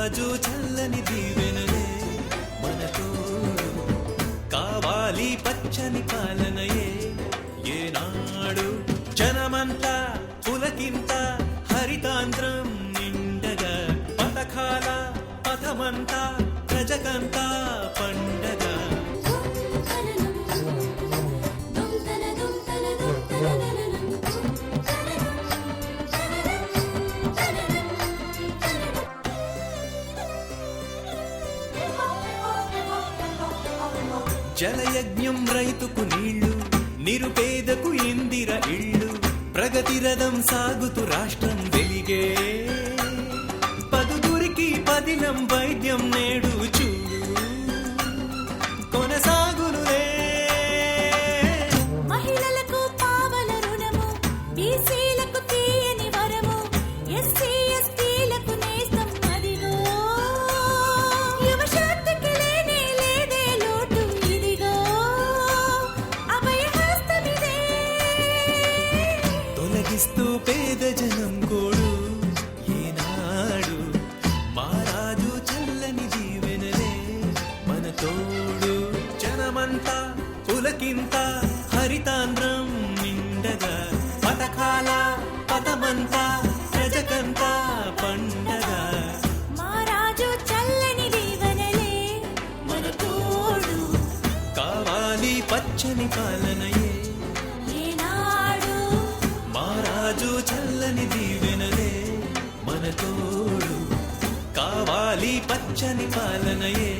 రాజు చల్లని దీవెనలే మన తోడు కావాలి పచ్చని పాలనయే ఏనాడు జనమంతా పులకింత హరితాంధ్రం నిండగా పథకాల పథమంతా ప్రజకంతా పండగ జలయజ్ఞం రైతుకు నీళ్లు నిరుపేదకు ఇందిర ఇళ్ళు ప్రగతి రథం సాగుతూ రాష్ట్రం వెలిగే పదుగురికి పదిలం వైద్యం నేడు చూడు కొనసాగునులే మహిళలకు పావన రుణము బీసీలకు తీయని వరము ఎస్సీ ఎస్టీలకు నేస్తం అదిగో యువశక్తికి లేనే లేదే లోటు ఇదిగో అభయహస్తమిదే తొలగిస్తూ పేద జనం కోడు ఏనాడు మారాజు చల్లని జీవెనలే మన తోడు జనమంతా పులకింత హరితాంధ్రం నిండగా పథకాల పథమంతా ప్రజకంతా పండగ మారాజు చల్లని దీవెనలే మన తోడు కావాలి పచ్చని పాలనయే ఏనాడు మారాజు చల్లని దీవెనలే మన తోడు కావాలి పచ్చని పాలనయే